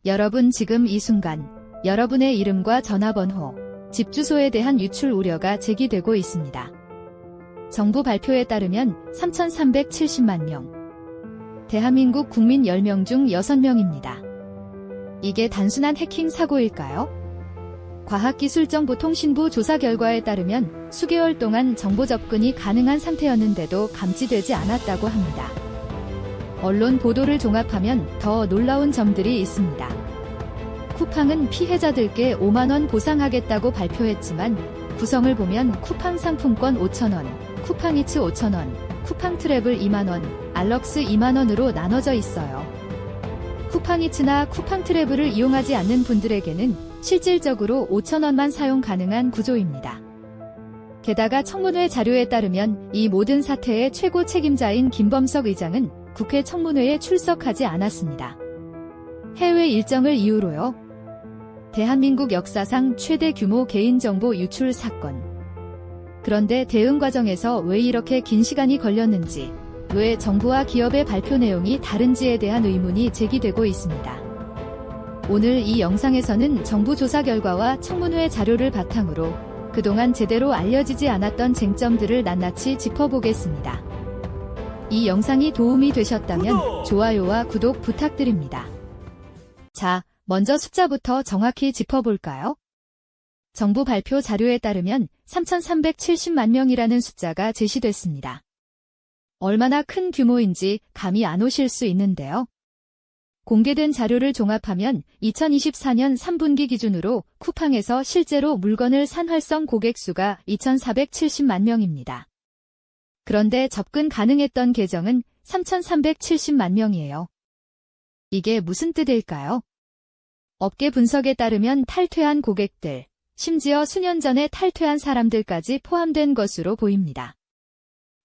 여러분 지금 이 순간 여러분의 이름과 전화번호, 집 주소에 대한 유출 우려가 제기되고 있습니다. 정부 발표에 따르면 3,370만 명. 대한민국 국민 10명 중 6명입니다. 이게 단순한 해킹 사고일까요? 과학기술정보통신부 조사 결과에 따르면 수개월 동안 정보 접근이 가능한 상태였는데도 감지되지 않았다고 합니다. 언론 보도를 종합하면 더 놀라운 점들이 있습니다. 쿠팡은 피해자들께 5만원 보상하겠다고 발표했지만 구성을 보면 쿠팡 상품권 5,000원, 쿠팡이츠 5,000원, 쿠팡 트래블 2만원, 알럭스 2만원으로 나눠져 있어요. 쿠팡이츠나 쿠팡 트래블을 이용하지 않는 분들에게는 실질적으로 5,000원만 사용 가능한 구조입니다. 게다가 청문회 자료에 따르면 이 모든 사태의 최고 책임자인 김범석 의장은 국회 청문회에 출석하지 않았습니다. 해외 일정을 이유로요. 대한민국 역사상 최대 규모 개인정보 유출 사건. 그런데 대응 과정에서 왜 이렇게 긴 시간이 걸렸는지, 왜 정부와 기업의 발표 내용이 다른지에 대한 의문이 제기되고 있습니다. 오늘 이 영상에서는 정부 조사 결과와 청문회 자료를 바탕으로 그동안 제대로 알려지지 않았던 쟁점들을 낱낱이 짚어보겠습니다. 이 영상이 도움이 되셨다면 좋아요와 구독 부탁드립니다. 자, 먼저 숫자부터 정확히 짚어볼까요? 정부 발표 자료에 따르면 3,370만 명이라는 숫자가 제시됐습니다. 얼마나 큰 규모인지 감이 안 오실 수 있는데요. 공개된 자료를 종합하면 2024년 3분기 기준으로 쿠팡에서 실제로 물건을 산 활성 고객 수가 2,470만 명입니다. 그런데 접근 가능했던 계정은 3,370만 명이에요. 이게 무슨 뜻일까요? 업계 분석에 따르면 탈퇴한 고객들, 심지어 수년 전에 탈퇴한 사람들까지 포함된 것으로 보입니다.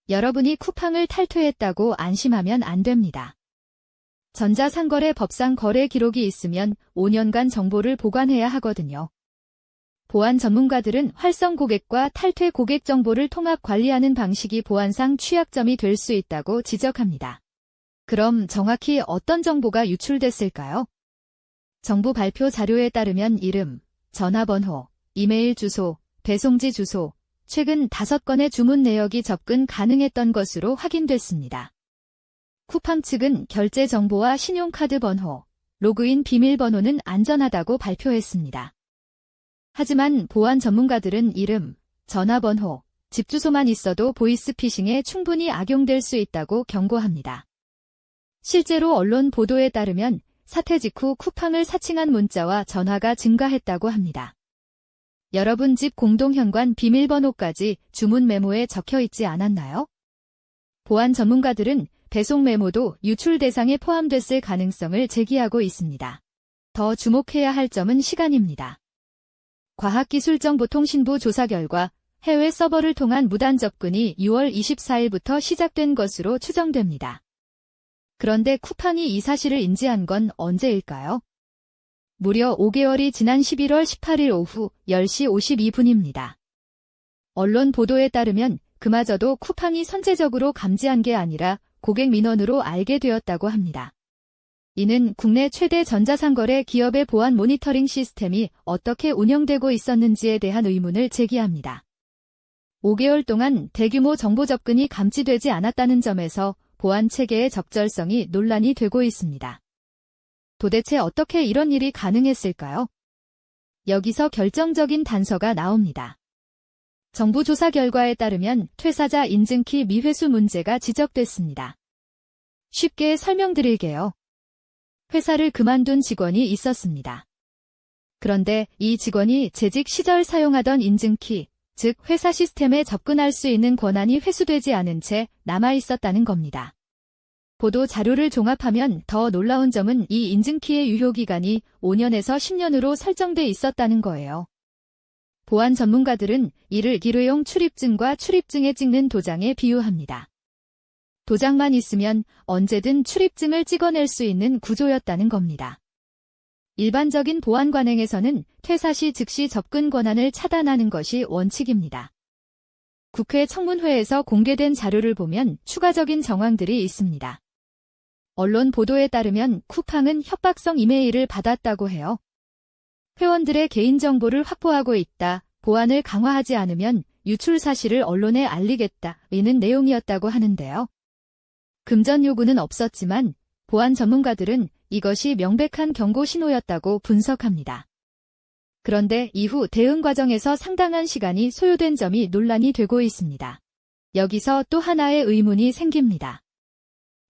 여러분이 쿠팡을 탈퇴했다고 안심하면 안 됩니다. 전자상거래 법상 거래 기록이 있으면 5년간 정보를 보관해야 하거든요. 보안 전문가들은 활성 고객과 탈퇴 고객 정보를 통합 관리하는 방식이 보안상 취약점이 될 수 있다고 지적합니다. 그럼 정확히 어떤 정보가 유출됐을까요? 정부 발표 자료에 따르면 이름, 전화번호, 이메일 주소, 배송지 주소, 최근 5건의 주문 내역이 접근 가능했던 것으로 확인됐습니다. 쿠팡 측은 결제 정보와 신용카드 번호, 로그인 비밀번호는 안전하다고 발표했습니다. 하지만 보안 전문가들은 이름, 전화번호, 집 주소만 있어도 보이스피싱에 충분히 악용될 수 있다고 경고합니다. 실제로 언론 보도에 따르면 사태 직후 쿠팡을 사칭한 문자와 전화가 증가했다고 합니다. 여러분 집 공동현관 비밀번호까지 주문 메모에 적혀 있지 않았나요? 보안 전문가들은 배송 메모도 유출 대상에 포함됐을 가능성을 제기하고 있습니다. 더 주목해야 할 점은 시간입니다. 과학기술정보통신부 조사 결과 해외 서버를 통한 무단 접근이 6월 24일부터 시작된 것으로 추정됩니다. 그런데 쿠팡이 이 사실을 인지한 건 언제일까요? 무려 5개월이 지난 11월 18일 오후 10시 52분입니다. 언론 보도에 따르면 그마저도 쿠팡이 선제적으로 감지한 게 아니라 고객 민원으로 알게 되었다고 합니다. 이는 국내 최대 전자상거래 기업의 보안 모니터링 시스템이 어떻게 운영되고 있었는지에 대한 의문을 제기합니다. 5개월 동안 대규모 정보 접근이 감지되지 않았다는 점에서 보안 체계의 적절성이 논란이 되고 있습니다. 도대체 어떻게 이런 일이 가능했을까요? 여기서 결정적인 단서가 나옵니다. 정부 조사 결과에 따르면 퇴사자 인증키 미회수 문제가 지적됐습니다. 쉽게 설명드릴게요. 회사를 그만둔 직원이 있었습니다. 그런데 이 직원이 재직 시절 사용하던 인증키, 즉 회사 시스템에 접근할 수 있는 권한이 회수되지 않은 채 남아 있었다는 겁니다. 보도 자료를 종합하면 더 놀라운 점은 이 인증키의 유효기간이 5년에서 10년으로 설정돼 있었다는 거예요. 보안 전문가들은 이를 일회용 출입증과 출입증에 찍는 도장에 비유합니다. 도장만 있으면 언제든 출입증을 찍어낼 수 있는 구조였다는 겁니다. 일반적인 보안 관행에서는 퇴사 시 즉시 접근 권한을 차단하는 것이 원칙입니다. 국회 청문회에서 공개된 자료를 보면 추가적인 정황들이 있습니다. 언론 보도에 따르면 쿠팡은 협박성 이메일을 받았다고 해요. 회원들의 개인정보를 확보하고 있다. 보안을 강화하지 않으면 유출 사실을 언론에 알리겠다. 이는 내용이었다고 하는데요. 금전 요구는 없었지만 보안 전문가들은 이것이 명백한 경고 신호였다고 분석합니다. 그런데 이후 대응 과정에서 상당한 시간이 소요된 점이 논란이 되고 있습니다. 여기서 또 하나의 의문이 생깁니다.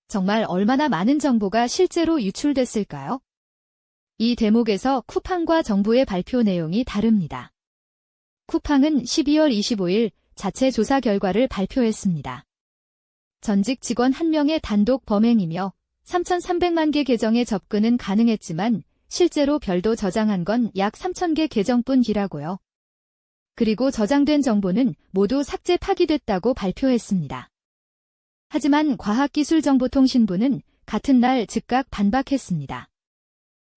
정말 얼마나 많은 정보가 실제로 유출됐을까요? 이 대목에서 쿠팡과 정부의 발표 내용이 다릅니다. 쿠팡은 12월 25일 자체 조사 결과를 발표했습니다. 전직 직원 1명의 단독 범행이며 3,300만 개 계정에 접근은 가능했지만 실제로 별도 저장한 건 약 3,000개 계정뿐이라고요. 그리고 저장된 정보는 모두 삭제 파기됐다고 발표했습니다. 하지만 과학기술정보통신부는 같은 날 즉각 반박했습니다.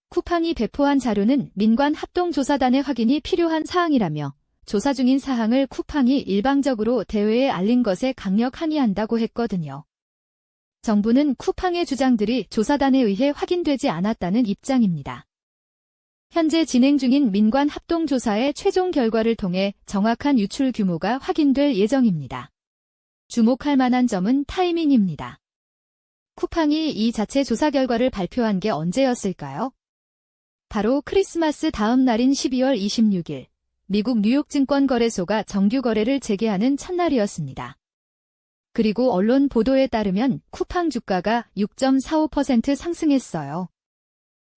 쿠팡이 배포한 자료는 민관합동조사단의 확인이 필요한 사항이라며 조사 중인 사항을 쿠팡이 일방적으로 대외에 알린 것에 강력 항의한다고 했거든요. 정부는 쿠팡의 주장들이 조사단에 의해 확인되지 않았다는 입장입니다. 현재 진행 중인 민관합동조사의 최종 결과를 통해 정확한 유출 규모가 확인될 예정입니다. 주목할 만한 점은 타이밍입니다. 쿠팡이 이 자체 조사 결과를 발표한 게 언제였을까요? 바로 크리스마스 다음 날인 12월 26일, 미국 뉴욕 증권거래소가 정규 거래를 재개하는 첫날이었습니다. 그리고 언론 보도에 따르면 쿠팡 주가가 6.45% 상승했어요.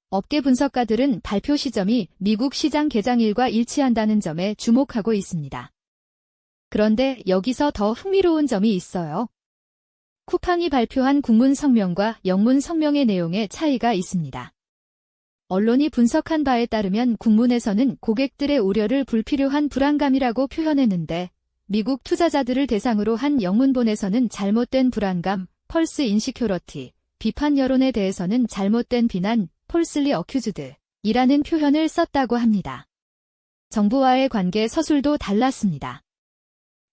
업계 분석가들은 발표 시점이 미국 시장 개장일과 일치한다는 점에 주목하고 있습니다. 그런데 여기서 더 흥미로운 점이 있어요. 쿠팡이 발표한 국문 성명과 영문 성명의 내용에 차이가 있습니다. 언론이 분석한 바에 따르면 국문에서는 고객들의 우려를 불필요한 불안감이라고 표현했는데 미국 투자자들을 대상으로 한 영문본에서는 잘못된 불안감, 펄스 인시큐러티, 비판 여론에 대해서는 잘못된 비난, 폴슬리 어큐즈드 이라는 표현을 썼다고 합니다. 정부와의 관계 서술도 달랐습니다.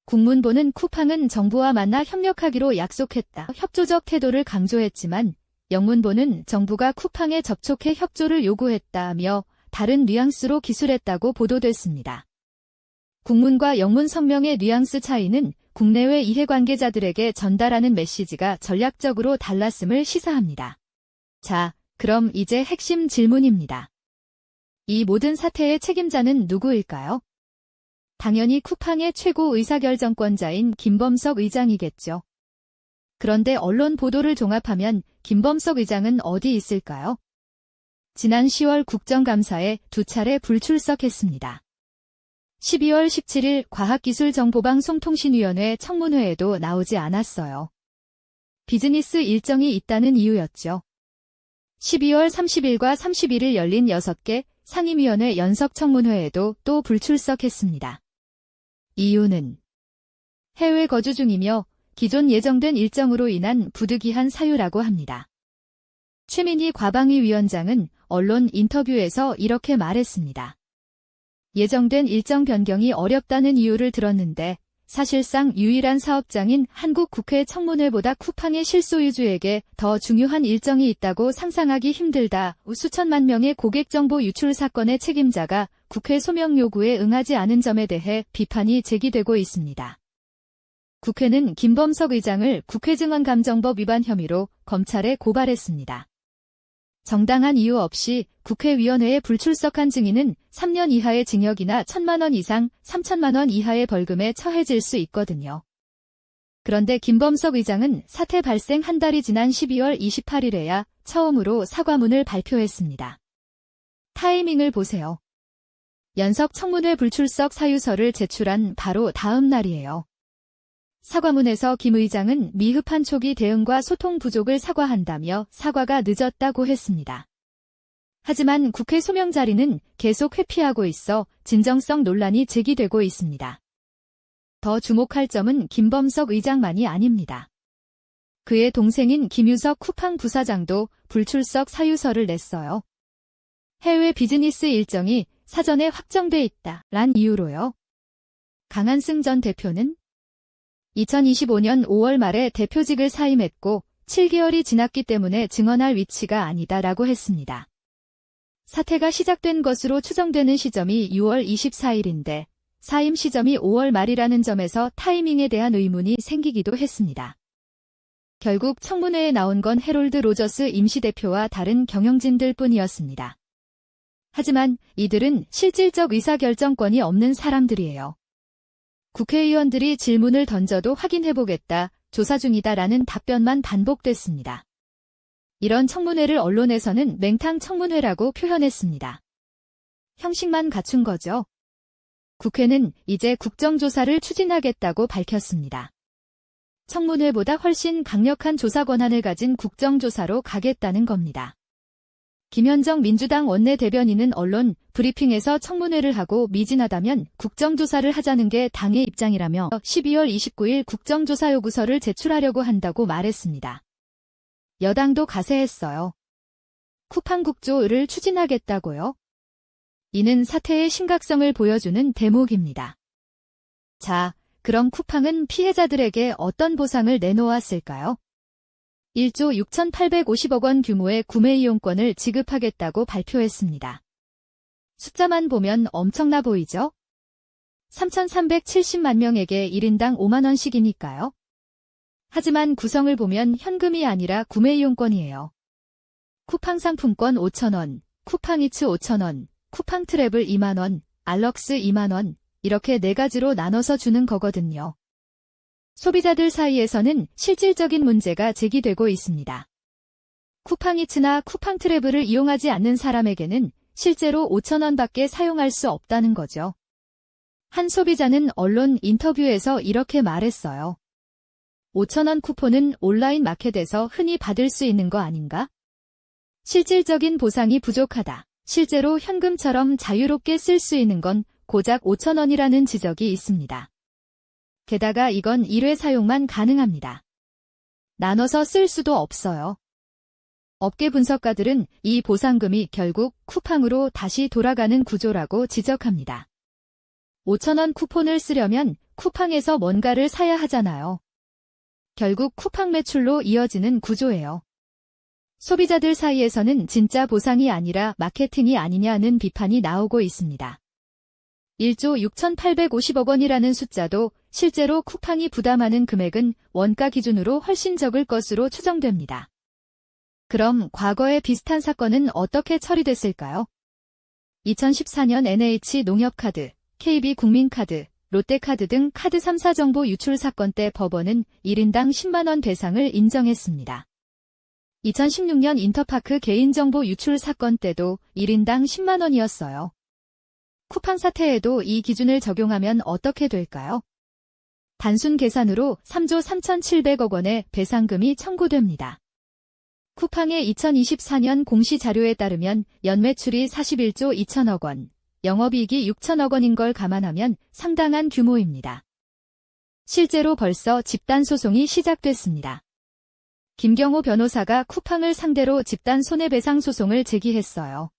국문본은 쿠팡은 정부와 만나 협력하기로 약속했다. 협조적 태도를 강조했지만 영문본은 정부가 쿠팡에 접촉해 협조를 요구했다며 다른 뉘앙스로 기술했다고 보도됐습니다. 국문과 영문 성명의 뉘앙스 차이는 국내외 이해관계자들에게 전달하는 메시지가 전략적으로 달랐음을 시사합니다. 자, 그럼 이제 핵심 질문입니다. 이 모든 사태의 책임자는 누구일까요? 당연히 쿠팡의 최고 의사결정권자인 김범석 의장이겠죠. 그런데 언론 보도를 종합하면 김범석 의장은 어디 있을까요? 지난 10월 국정감사에 2차례 불출석했습니다. 12월 17일 과학기술정보방송통신위원회 청문회에도 나오지 않았어요. 비즈니스 일정이 있다는 이유였죠. 12월 30일과 31일 열린 6개 상임위원회 연석청문회에도 또 불출석했습니다. 이유는 해외 거주 중이며 기존 예정된 일정으로 인한 부득이한 사유라고 합니다. 최민희 과방위 위원장은 언론 인터뷰에서 이렇게 말했습니다. 예정된 일정 변경이 어렵다는 이유를 들었는데 사실상 유일한 사업장인 한국 국회 청문회보다 쿠팡의 실소유주에게 더 중요한 일정이 있다고 상상하기 힘들다. 수천만 명의 고객정보 유출 사건의 책임자가 국회 소명 요구에 응하지 않은 점에 대해 비판이 제기되고 있습니다. 국회는 김범석 의장을 국회증언감정법 위반 혐의로 검찰에 고발했습니다. 정당한 이유 없이 국회위원회에 불출석한 증인은 3년 이하의 징역이나 1,000만 원 이상 3천만 원 이하의 벌금에 처해질 수 있거든요. 그런데 김범석 의장은 사태 발생 한 달이 지난 12월 28일에야 처음으로 사과문을 발표했습니다. 타이밍을 보세요. 연석 청문회 불출석 사유서를 제출한 바로 다음 날이에요. 사과문에서 김 의장은 미흡한 초기 대응과 소통 부족을 사과한다며 사과가 늦었다고 했습니다. 하지만 국회 소명 자리는 계속 회피하고 있어 진정성 논란이 제기되고 있습니다. 더 주목할 점은 김범석 의장만이 아닙니다. 그의 동생인 김유석 쿠팡 부사장도 불출석 사유서를 냈어요. 해외 비즈니스 일정이 사전에 확정돼 있다란 이유로요. 강한승 전 대표는 2025년 5월 말에 대표직을 사임했고 7개월이 지났기 때문에 증언할 위치가 아니다라고 했습니다. 사태가 시작된 것으로 추정되는 시점이 6월 24일인데 사임 시점이 5월 말이라는 점에서 타이밍에 대한 의문이 생기기도 했습니다. 결국 청문회에 나온 건 해롤드 로저스 임시대표와 다른 경영진들 뿐이었습니다. 하지만 이들은 실질적 의사결정권이 없는 사람들이에요. 국회의원들이 질문을 던져도 확인해보겠다, 조사 중이다라는 답변만 반복됐습니다. 이런 청문회를 언론에서는 맹탕 청문회라고 표현했습니다. 형식만 갖춘 거죠. 국회는 이제 국정조사를 추진하겠다고 밝혔습니다. 청문회보다 훨씬 강력한 조사 권한을 가진 국정조사로 가겠다는 겁니다. 김현정 민주당 원내대변인은 언론 브리핑에서 청문회를 하고 미진하다면 국정조사를 하자는 게 당의 입장이라며 12월 29일 국정조사 요구서를 제출하려고 한다고 말했습니다. 여당도 가세했어요. 쿠팡 국조를 추진하겠다고요? 이는 사태의 심각성을 보여주는 대목입니다. 자, 그럼 쿠팡은 피해자들에게 어떤 보상을 내놓았을까요? 1조 6,850억 원 규모의 구매 이용권을 지급하겠다고 발표했습니다. 숫자만 보면 엄청나 보이죠? 3,370만 명에게 1인당 5만 원씩이니까요. 하지만 구성을 보면 현금이 아니라 구매 이용권이에요. 쿠팡 상품권 5,000원, 쿠팡이츠 5,000원, 쿠팡 트래블 2만 원, 알럭스 2만 원, 이렇게 4가지로 나눠서 주는 거거든요. 소비자들 사이에서는 실질적인 문제가 제기되고 있습니다. 쿠팡이츠나 쿠팡 트래블을 이용하지 않는 사람에게는 실제로 5,000원밖에 사용할 수 없다는 거죠. 한 소비자는 언론 인터뷰에서 이렇게 말했어요. 5,000원 쿠폰은 온라인 마켓에서 흔히 받을 수 있는 거 아닌가? 실질적인 보상이 부족하다. 실제로 현금처럼 자유롭게 쓸 수 있는 건 고작 5,000원이라는 지적이 있습니다. 게다가 이건 1회 사용만 가능합니다. 나눠서 쓸 수도 없어요. 업계 분석가들은 이 보상금이 결국 쿠팡으로 다시 돌아가는 구조라고 지적합니다. 5,000원 쿠폰을 쓰려면 쿠팡에서 뭔가를 사야 하잖아요. 결국 쿠팡 매출로 이어지는 구조예요. 소비자들 사이에서는 진짜 보상이 아니라 마케팅이 아니냐는 비판이 나오고 있습니다. 1조 6,850억 원이라는 숫자도 실제로 쿠팡이 부담하는 금액은 원가 기준으로 훨씬 적을 것으로 추정됩니다. 그럼 과거에 비슷한 사건은 어떻게 처리됐을까요? 2014년 NH 농협카드, KB 국민카드, 롯데카드 등 카드 3사 정보 유출 사건 때 법원은 1인당 10만 원 배상을 인정했습니다. 2016년 인터파크 개인정보 유출 사건 때도 1인당 10만 원이었어요. 쿠팡 사태에도 이 기준을 적용하면 어떻게 될까요? 단순 계산으로 3조 3,700억 원의 배상금이 청구됩니다. 쿠팡의 2024년 공시 자료에 따르면 연매출이 41조 2천억 원, 영업이익이 6천억 원인 걸 감안하면 상당한 규모입니다. 실제로 벌써 집단 소송이 시작됐습니다. 김경호 변호사가 쿠팡을 상대로 집단 손해배상 소송을 제기했어요.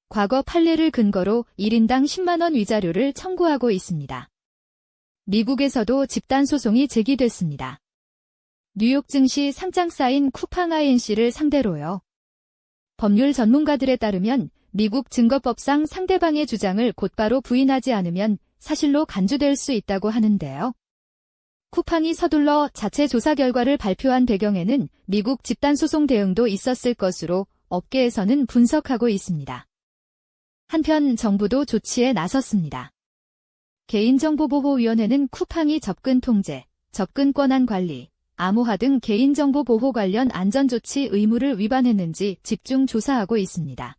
과거 판례를 근거로 1인당 10만 원 위자료를 청구하고 있습니다. 미국에서도 집단 소송이 제기됐습니다. 뉴욕 증시 상장사인 쿠팡 INC를 상대로요. 법률 전문가들에 따르면 미국 증거법상 상대방의 주장을 곧바로 부인하지 않으면 사실로 간주될 수 있다고 하는데요. 쿠팡이 서둘러 자체 조사 결과를 발표한 배경에는 미국 집단소송 대응도 있었을 것으로 업계에서는 분석하고 있습니다. 한편 정부도 조치에 나섰습니다. 개인정보보호위원회는 쿠팡이 접근 통제, 접근 권한 관리, 암호화 등 개인정보 보호 관련 안전조치 의무를 위반했는지 집중 조사하고 있습니다.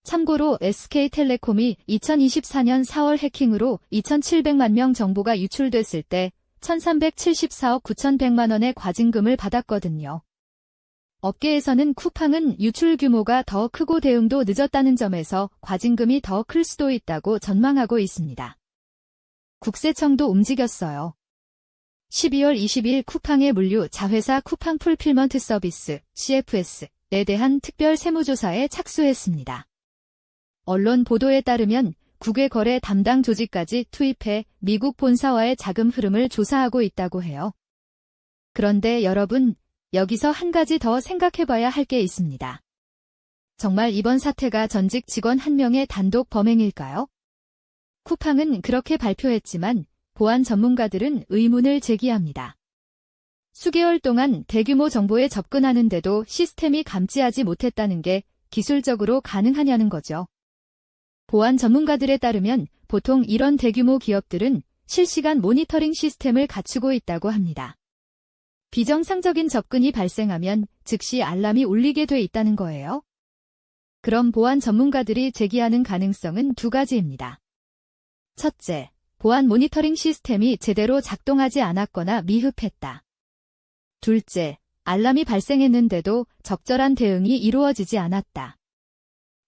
참고로 SK텔레콤이 2024년 4월 해킹으로 2,700만 명 정보가 유출됐을 때 1,374억 9,100만 원의 과징금을 받았거든요. 업계에서는 쿠팡은 유출 규모가 더 크고 대응도 늦었다는 점에서 과징금이 더 클 수도 있다고 전망하고 있습니다. 국세청도 움직였어요. 12월 20일 쿠팡의 물류 자회사 쿠팡 풀필먼트 서비스 CFS에 대한 특별 세무조사에 착수했습니다. 언론 보도에 따르면 국외 거래 담당 조직까지 투입해 미국 본사와의 자금 흐름을 조사하고 있다고 해요. 그런데 여러분, 여기서 한 가지 더 생각해봐야 할 게 있습니다. 정말 이번 사태가 전직 직원 한 명의 단독 범행일까요? 쿠팡은 그렇게 발표했지만 보안 전문가들은 의문을 제기합니다. 수개월 동안 대규모 정보에 접근하는데도 시스템이 감지하지 못했다는 게 기술적으로 가능하냐는 거죠. 보안 전문가들에 따르면 보통 이런 대규모 기업들은 실시간 모니터링 시스템을 갖추고 있다고 합니다. 비정상적인 접근이 발생하면 즉시 알람이 울리게 돼 있다는 거예요. 그럼 보안 전문가들이 제기하는 가능성은 두 가지입니다. 첫째, 보안 모니터링 시스템이 제대로 작동하지 않았거나 미흡했다. 둘째, 알람이 발생했는데도 적절한 대응이 이루어지지 않았다.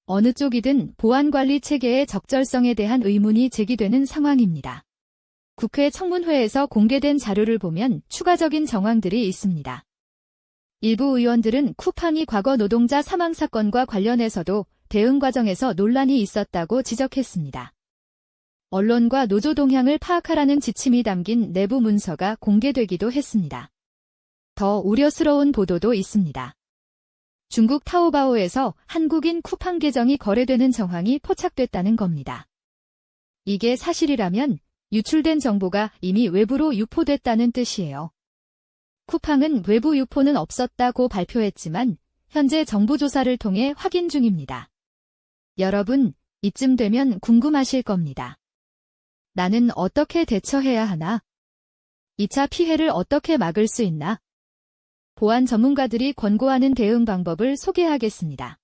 어느 쪽이든 보안관리 체계의 적절성에 대한 의문이 제기되는 상황입니다. 국회 청문회에서 공개된 자료를 보면 추가적인 정황들이 있습니다. 일부 의원들은 쿠팡이 과거 노동자 사망 사건과 관련해서도 대응 과정에서 논란이 있었다고 지적했습니다. 언론과 노조 동향을 파악하라는 지침이 담긴 내부 문서가 공개되기도 했습니다. 더 우려스러운 보도도 있습니다. 중국 타오바오에서 한국인 쿠팡 계정이 거래되는 정황이 포착됐다는 겁니다. 이게 사실이라면 유출된 정보가 이미 외부로 유포됐다는 뜻이에요. 쿠팡은 외부 유포는 없었다고 발표했지만 현재 정부 조사를 통해 확인 중입니다. 여러분, 이쯤 되면 궁금하실 겁니다. 나는 어떻게 대처해야 하나? 2차 피해를 어떻게 막을 수 있나? 보안 전문가들이 권고하는 대응 방법을 소개하겠습니다.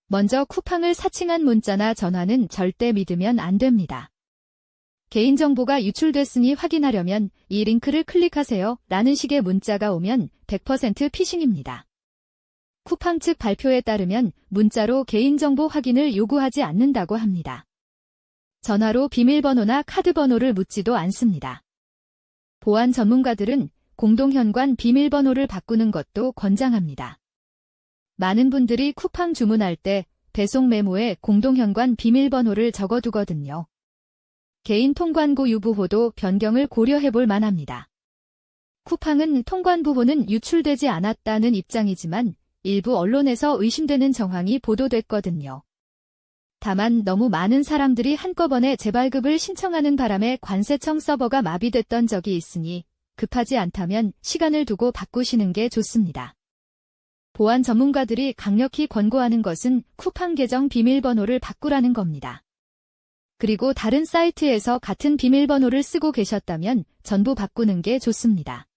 먼저 쿠팡을 사칭한 문자나 전화는 절대 믿으면 안 됩니다. 개인정보가 유출됐으니 확인하려면 이 링크를 클릭하세요 라는 식의 문자가 오면 100% 피싱입니다. 쿠팡 측 발표에 따르면 문자로 개인정보 확인을 요구하지 않는다고 합니다. 전화로 비밀번호나 카드번호를 묻지도 않습니다. 보안 전문가들은 공동현관 비밀번호를 바꾸는 것도 권장합니다. 많은 분들이 쿠팡 주문할 때 배송 메모에 공동현관 비밀번호를 적어두거든요. 개인 통관부 유부호도 변경을 고려해볼 만합니다. 쿠팡은 통관부호는 유출되지 않았다는 입장이지만 일부 언론에서 의심되는 정황이 보도됐거든요. 다만 너무 많은 사람들이 한꺼번에 재발급을 신청하는 바람에 관세청 서버가 마비됐던 적이 있으니 급하지 않다면 시간을 두고 바꾸시는 게 좋습니다. 보안 전문가들이 강력히 권고하는 것은 쿠팡 계정 비밀번호를 바꾸라는 겁니다. 그리고 다른 사이트에서 같은 비밀번호를 쓰고 계셨다면 전부 바꾸는 게 좋습니다.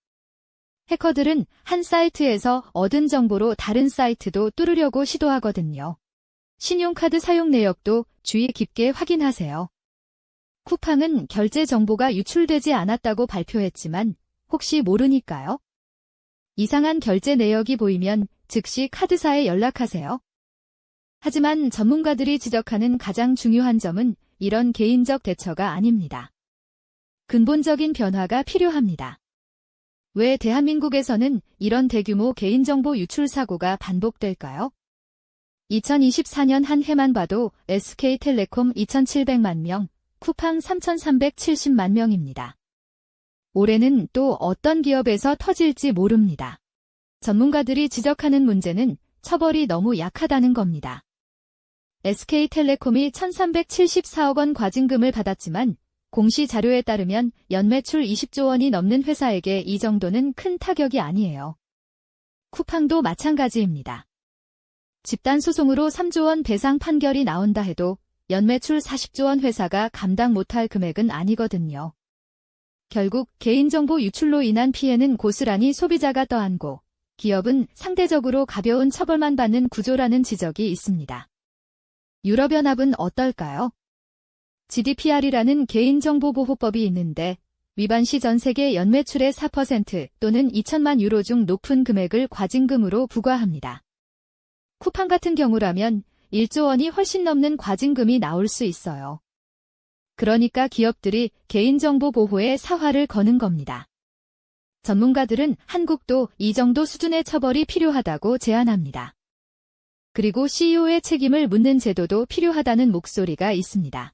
해커들은 한 사이트에서 얻은 정보로 다른 사이트도 뚫으려고 시도하거든요. 신용카드 사용 내역도 주의 깊게 확인하세요. 쿠팡은 결제 정보가 유출되지 않았다고 발표했지만 혹시 모르니까요. 이상한 결제 내역이 보이면 즉시 카드사에 연락하세요. 하지만 전문가들이 지적하는 가장 중요한 점은 이런 개인적 대처가 아닙니다. 근본적인 변화가 필요합니다. 왜 대한민국에서는 이런 대규모 개인정보 유출 사고가 반복될까요? 2024년 한 해만 봐도 SK텔레콤 2,700만 명, 쿠팡 3,370만 명입니다. 올해는 또 어떤 기업에서 터질지 모릅니다. 전문가들이 지적하는 문제는 처벌이 너무 약하다는 겁니다. SK텔레콤이 1,374억 원 과징금을 받았지만 공시 자료에 따르면 연매출 20조 원이 넘는 회사에게 이 정도는 큰 타격이 아니에요. 쿠팡도 마찬가지입니다. 집단 소송으로 3조 원 배상 판결이 나온다 해도 연매출 40조 원 회사가 감당 못할 금액은 아니거든요. 결국 개인정보 유출로 인한 피해는 고스란히 소비자가 떠안고 기업은 상대적으로 가벼운 처벌만 받는 구조라는 지적이 있습니다. 유럽연합은 어떨까요? GDPR이라는 개인정보보호법이 있는데 위반 시 전 세계 연매출의 4% 또는 2천만 유로 중 높은 금액을 과징금으로 부과합니다. 쿠팡 같은 경우라면 1조 원이 훨씬 넘는 과징금이 나올 수 있어요. 그러니까 기업들이 개인정보 보호에 사활을 거는 겁니다. 전문가들은 한국도 이 정도 수준의 처벌이 필요하다고 제안합니다. 그리고 CEO의 책임을 묻는 제도도 필요하다는 목소리가 있습니다.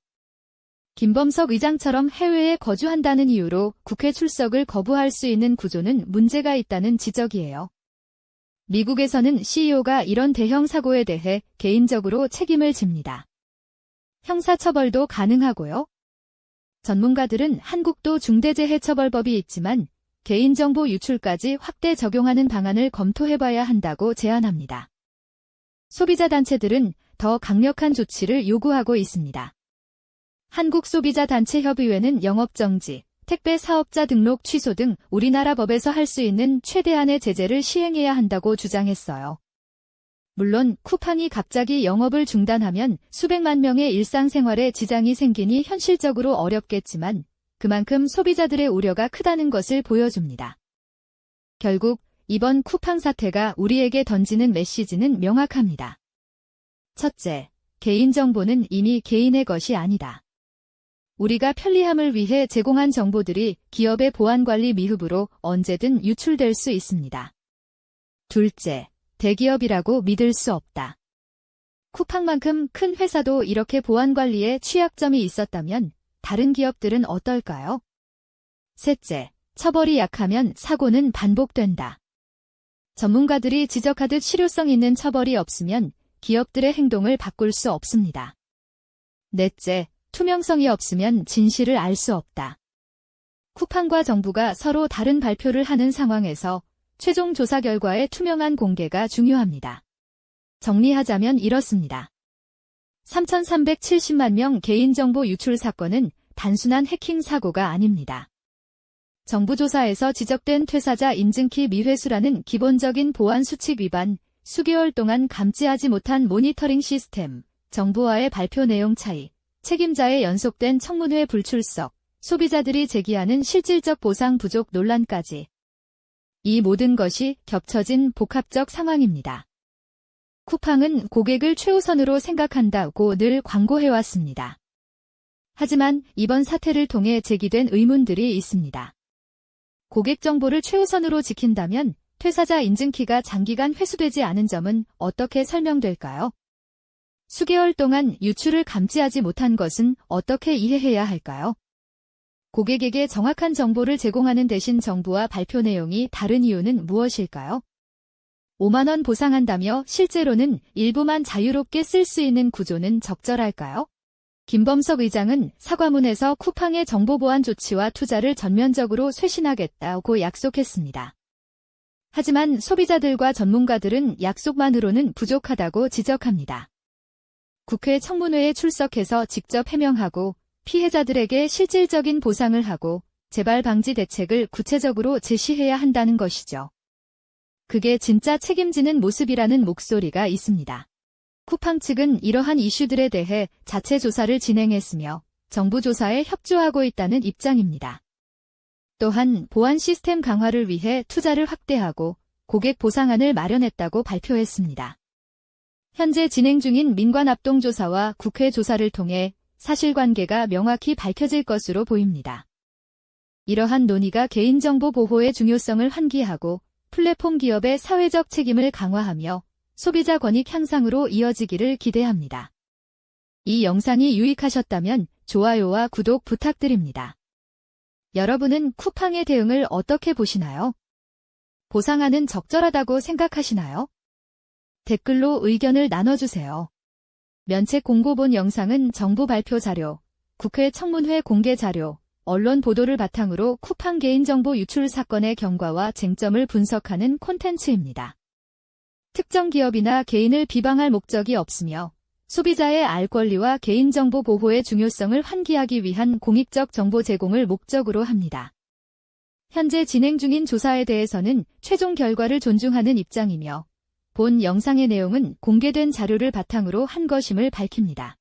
김범석 의장처럼 해외에 거주한다는 이유로 국회 출석을 거부할 수 있는 구조는 문제가 있다는 지적이에요. 미국에서는 CEO가 이런 대형 사고에 대해 개인적으로 책임을 집니다. 형사처벌도 가능하고요. 전문가들은 한국도 중대재해처벌법이 있지만 개인정보 유출까지 확대 적용하는 방안을 검토해봐야 한다고 제안합니다. 소비자단체들은 더 강력한 조치를 요구하고 있습니다. 한국소비자단체협의회는 영업정지, 택배 사업자 등록 취소 등 우리나라 법에서 할 수 있는 최대한의 제재를 시행해야 한다고 주장했어요. 물론 쿠팡이 갑자기 영업을 중단하면 수백만 명의 일상생활에 지장이 생기니 현실적으로 어렵겠지만 그만큼 소비자들의 우려가 크다는 것을 보여줍니다. 결국 이번 쿠팡 사태가 우리에게 던지는 메시지는 명확합니다. 첫째, 개인정보는 이미 개인의 것이 아니다. 우리가 편리함을 위해 제공한 정보들이 기업의 보안관리 미흡으로 언제든 유출될 수 있습니다. 둘째, 대기업이라고 믿을 수 없다. 쿠팡만큼 큰 회사도 이렇게 보안관리에 취약점이 있었다면 다른 기업들은 어떨까요? 셋째, 처벌이 약하면 사고는 반복된다. 전문가들이 지적하듯 실효성 있는 처벌이 없으면 기업들의 행동을 바꿀 수 없습니다. 넷째, 투명성이 없으면 진실을 알 수 없다. 쿠팡과 정부가 서로 다른 발표를 하는 상황에서 최종 조사 결과의 투명한 공개가 중요합니다. 정리하자면 이렇습니다. 3,370만 명 개인정보 유출 사건은 단순한 해킹 사고가 아닙니다. 정부 조사에서 지적된 퇴사자 인증키 미회수라는 기본적인 보안 수칙 위반, 수개월 동안 감지하지 못한 모니터링 시스템, 정부와의 발표 내용 차이, 책임자의 연속된 청문회 불출석, 소비자들이 제기하는 실질적 보상 부족 논란까지. 이 모든 것이 겹쳐진 복합적 상황입니다. 쿠팡은 고객을 최우선으로 생각한다고 늘 광고해왔습니다. 하지만 이번 사태를 통해 제기된 의문들이 있습니다. 고객 정보를 최우선으로 지킨다면 퇴사자 인증키가 장기간 회수되지 않은 점은 어떻게 설명될까요? 수개월 동안 유출을 감지하지 못한 것은 어떻게 이해해야 할까요? 고객에게 정확한 정보를 제공하는 대신 정부와 발표 내용이 다른 이유는 무엇일까요? 5만 원 보상한다며 실제로는 일부만 자유롭게 쓸 수 있는 구조는 적절할까요? 김범석 의장은 사과문에서 쿠팡의 정보보안 조치와 투자를 전면적으로 쇄신하겠다고 약속했습니다. 하지만 소비자들과 전문가들은 약속만으로는 부족하다고 지적합니다. 국회 청문회에 출석해서 직접 해명하고 피해자들에게 실질적인 보상을 하고 재발 방지 대책을 구체적으로 제시해야 한다는 것이죠. 그게 진짜 책임지는 모습이라는 목소리가 있습니다. 쿠팡 측은 이러한 이슈들에 대해 자체 조사를 진행했으며 정부 조사에 협조하고 있다는 입장입니다. 또한 보안 시스템 강화를 위해 투자를 확대하고 고객 보상안을 마련했다고 발표했습니다. 현재 진행 중인 민관합동조사와 국회 조사를 통해 사실관계가 명확히 밝혀질 것으로 보입니다. 이러한 논의가 개인정보 보호의 중요성을 환기하고 플랫폼 기업의 사회적 책임을 강화하며 소비자 권익 향상으로 이어지기를 기대합니다. 이 영상이 유익하셨다면 좋아요와 구독 부탁드립니다. 여러분은 쿠팡의 대응을 어떻게 보시나요? 보상안은 적절하다고 생각하시나요? 댓글로 의견을 나눠주세요. 면책 공고본 영상은 정부 발표 자료, 국회 청문회 공개 자료, 언론 보도를 바탕으로 쿠팡 개인정보 유출 사건의 경과와 쟁점을 분석하는 콘텐츠입니다. 특정 기업이나 개인을 비방할 목적이 없으며 소비자의 알 권리와 개인정보 보호의 중요성을 환기하기 위한 공익적 정보 제공을 목적으로 합니다. 현재 진행 중인 조사에 대해서는 최종 결과를 존중하는 입장이며 본 영상의 내용은 공개된 자료를 바탕으로 한 것임을 밝힙니다.